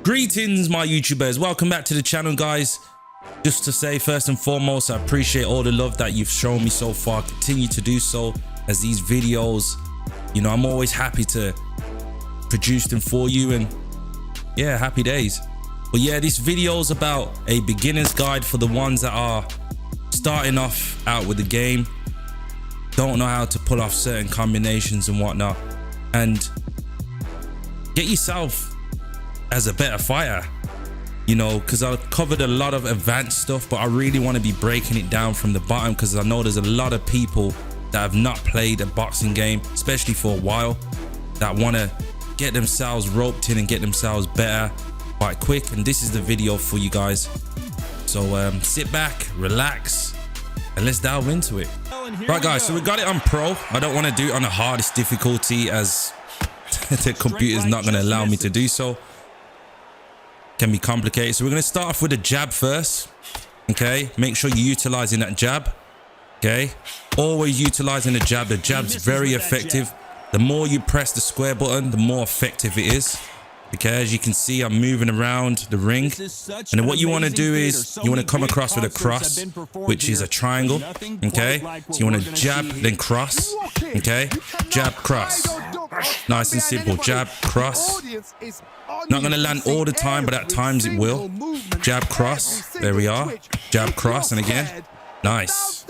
Greetings, my YouTubers. Welcome back to the channel, guys. Just to say, first and foremost, I appreciate all the love that you've shown me so far. Continue to do so, as these videos, you know, I'm always happy to produce them for you, and yeah, happy days. But yeah, this video is about a beginner's guide for the ones that are starting off out with the game, don't know how to pull off certain combinations and whatnot, and get yourself as a better fighter, you know, because I've covered a lot of advanced stuff, but I really want to be breaking it down from the bottom, because I know there's a lot of people that have not played a boxing game, especially for a while, that want to get themselves roped in and get themselves better quite quick. And this is the video for you guys. So sit back, relax, and let's delve into it. Right, guys, so we got it on pro. I don't want to do it on the hardest difficulty, as the computer's not going to allow me to do so. Can be complicated. So we're going to start off with a jab first. Okay, make sure you're utilizing that jab. Okay, always utilizing the jab. The jab's very effective. The more you press the square button, the more effective it is. Okay, as you can see, I'm moving around the ring, and then what you want to do is you want to come across with a cross, which is a triangle. Okay, so you want to jab, then cross. Okay, jab, cross. Nice and simple. Jab, cross. Not going to land all the time, but at times it will. Jab, cross. There we are. Jab, cross, and again. Nice.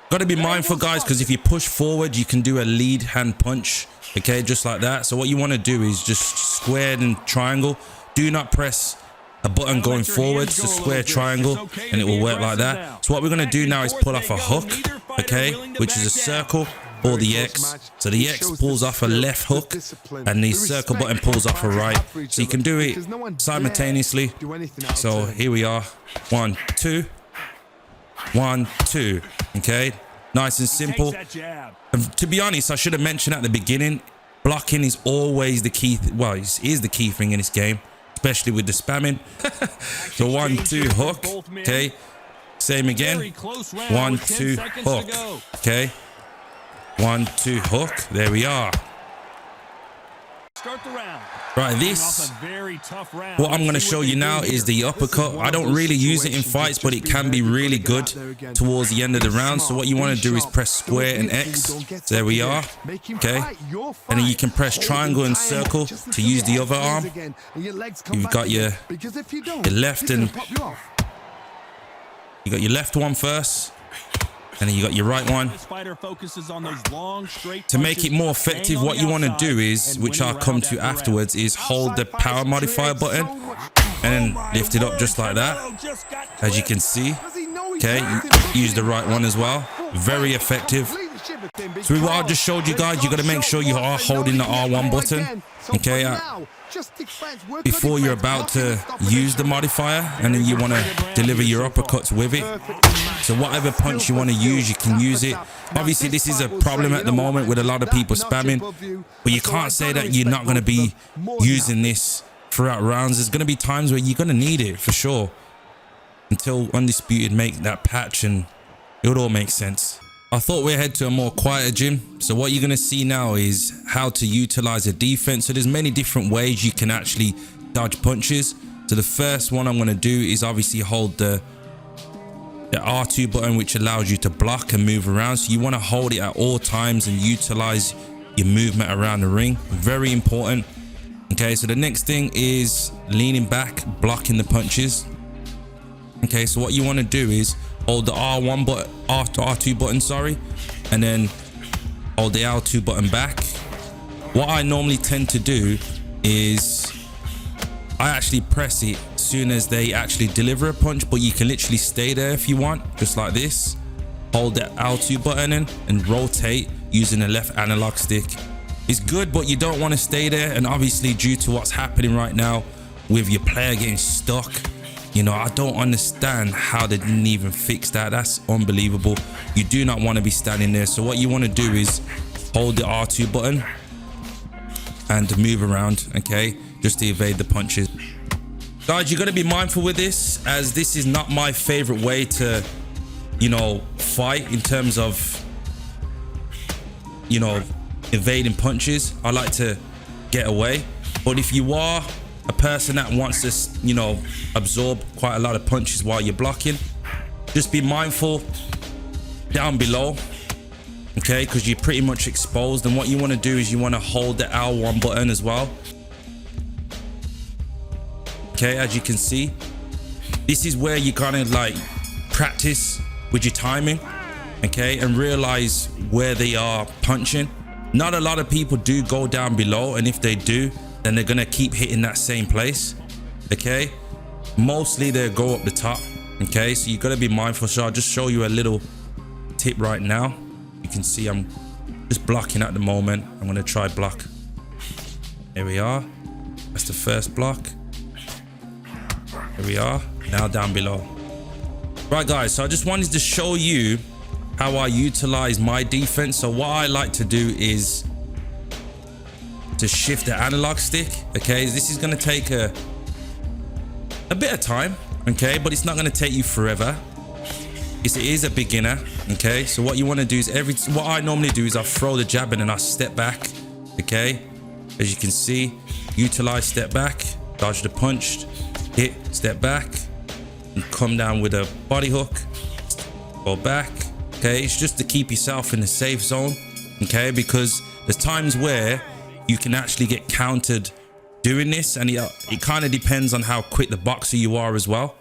Got to be mindful, guys, because if you push forward, you can do a lead hand punch. Okay, just like that. So what you want to do is just square and triangle. Do not press a button going forward. So square, triangle, and it will work like that. So what we're going to do now is pull off a hook, okay, which is a circle, or the X. So the X pulls off a left hook, and the circle button pulls off a right. So you can do it simultaneously. So here we are. 1, 2. 1, 2. Okay, nice and simple. And to be honest, I should have mentioned at the beginning, blocking is always the key. Well, it is the key thing in this game, especially with the spamming. So 1, 2, hook. Okay, same again. 1, 2, hook. Okay, 1, 2, hook. There we are. Right, this, what I'm going to show you now is the uppercut. I don't really use it in fights, but it can be really good towards the end of the round. So what you want to do is press square and X. There we are. Okay, and then you can press triangle and circle to use the other arm. You've got your left, and you got your left one first, and then you got your right one. To make it more effective, what you want to do is, which I'll come to afterwards, is hold the power modifier button and then lift it up just like that, as you can see. Okay, use the right one as well. Very effective. So what I just showed you guys, you got to make sure you are holding the R1 button, okay, before you're about to use the modifier, and then you want to deliver your uppercuts with it. So whatever punch you want to use, you can use it. Obviously, this is a problem at the moment with a lot of people spamming, but you can't say that you're not going to be using this throughout rounds. There's going to be times where you're going to need it for sure, until Undisputed make that patch, and it would all make sense. I thought we'd head to a more quieter gym. So what you're going to see now is how to utilize a defense. So there's many different ways you can actually dodge punches. So the first one I'm going to do is obviously hold the R2 button, which allows you to block and move around. So you want to hold it at all times and utilize your movement around the ring. Very important. Okay, so the next thing is leaning back, blocking the punches. Okay, so what you want to do is hold the R1 button, R2 button, sorry, and then hold the L2 button back. What I normally tend to do is I actually press it as soon as they actually deliver a punch, but you can literally stay there if you want, just like this. Hold the L2 button in and rotate using the left analog stick. It's good, but you don't want to stay there, and obviously due to what's happening right now with your player getting stuck, you know, I don't understand how they didn't even fix that. That's unbelievable. You do not want to be standing there. So what you want to do is hold the R2 button and move around, okay, just to evade the punches. Guys, you got to be mindful with this, as this is not my favorite way to, you know, fight in terms of, you know, evading punches. I like to get away. But if you are a person that wants to, you know, absorb quite a lot of punches while you're blocking, just be mindful down below, okay, because you're pretty much exposed. And what you want to do is you want to hold the L1 button as well. Okay, as you can see, this is where you kind of like practice with your timing, okay, and realize where they are punching. Not a lot of people do go down below, and if they do, then they're gonna keep hitting that same place, okay. Mostly they go up the top, okay, so you got to be mindful. So I'll just show you a little tip right now. You can see I'm just blocking at the moment. I'm gonna try block. There we are. That's the first block. Here we are, now down below. Right guys, so I just wanted to show you how I utilize my defense. So what I like to do is to shift the analog stick, okay. This is going to take a bit of time, okay, but it's not going to take you forever. It is a beginner, okay. So what you want to do is what I normally do is I throw the jab in and I step back, okay. As you can see, utilize step back, dodge the punch, hit, step back, and come down with a body hook, go back, okay. It's just to keep yourself in the safe zone, okay, because there's times where you can actually get countered doing this, and it kind of depends on how quick the boxer you are as well.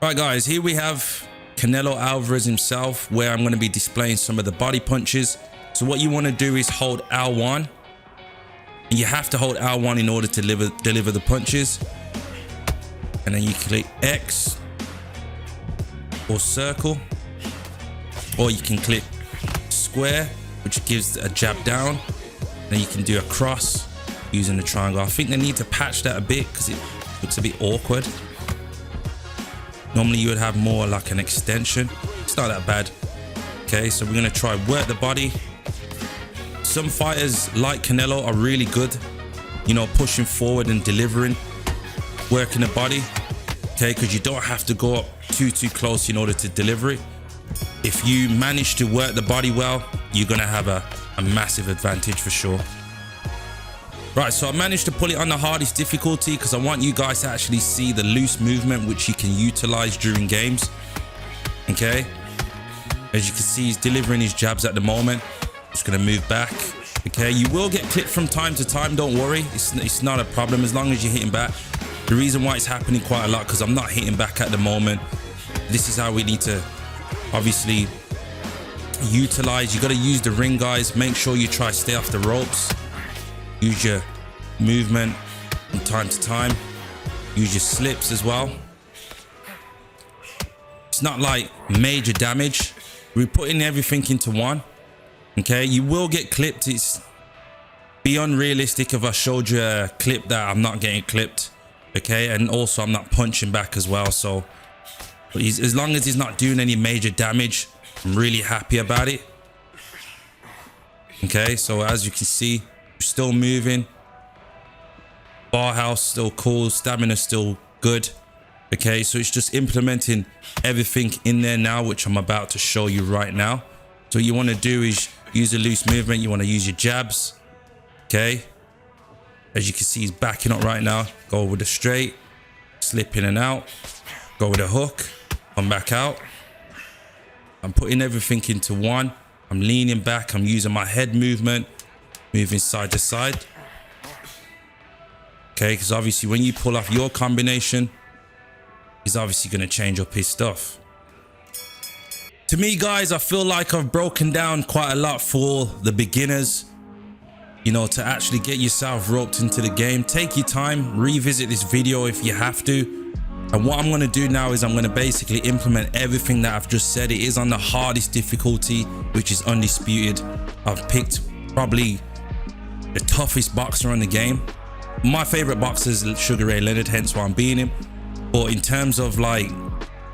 Right guys, here we have Canelo Alvarez himself, where I'm going to be displaying some of the body punches. So what you want to do is hold L1, and you have to hold L1 in order to deliver the punches, and then you click X or circle, or you can click square, which gives a jab down. Then you can do a cross using the triangle. I think they need to patch that a bit because it looks a bit awkward. Normally you would have more like an extension. It's not that bad. Okay, so we're gonna try work the body. Some fighters like Canelo are really good, you know, pushing forward and delivering, working the body, okay, because you don't have to go up too close in order to deliver it. If you manage to work the body well, you're gonna have a massive advantage for sure. Right, so I managed to pull it on the hardest difficulty because I want you guys to actually see the loose movement which you can utilize during games, okay. As you can see, he's delivering his jabs at the moment. Just gonna move back, okay. You will get clipped from time to time, don't worry, it's not a problem as long as you're hitting back. The reason why it's happening quite a lot because I'm not hitting back at the moment. This is how we need to obviously utilize. You got to use the ring, guys. Make sure you try stay off the ropes. Use your movement from time to time. Use your slips as well. It's not like major damage. We're putting everything into one. Okay, you will get clipped. It's beyond realistic if I showed you a clip that I'm not getting clipped. Okay, and also I'm not punching back as well. So as long as he's not doing any major damage, I'm really happy about it. Okay, so as you can see, still moving, bar house still cool, stamina still good. Okay, so it's just implementing everything in there now, which I'm about to show you right now. So what you want to do is use a loose movement. You want to use your jabs, okay. As you can see, he's backing up right now. Go with a straight, slip in and out, go with a hook, come back out. I'm putting everything into one. I'm leaning back, I'm using my head movement, moving side to side. Okay, because obviously when you pull off your combination, he's obviously going to change up his stuff. To me, guys, I feel like I've broken down quite a lot for the beginners, you know, to actually get yourself roped into the game. Take your time, revisit this video if you have to. And what I'm going to do now is I'm going to basically implement everything that I've just said. It is on the hardest difficulty, which is Undisputed. I've picked probably the toughest boxer on the game. My favorite boxer is Sugar Ray Leonard, hence why I'm beating him. But in terms of like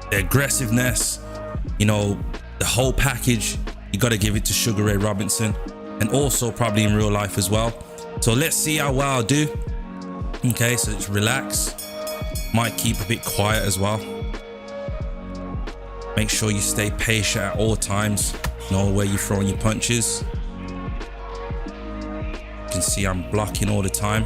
the aggressiveness, you know, the whole package, you got to give it to Sugar Ray Robinson, and also probably in real life as well. So let's see how well I do. Okay, so just relax. Might keep a bit quiet as well. Make sure you stay patient at all times. Know where you're throwing your punches. You can see I'm blocking all the time.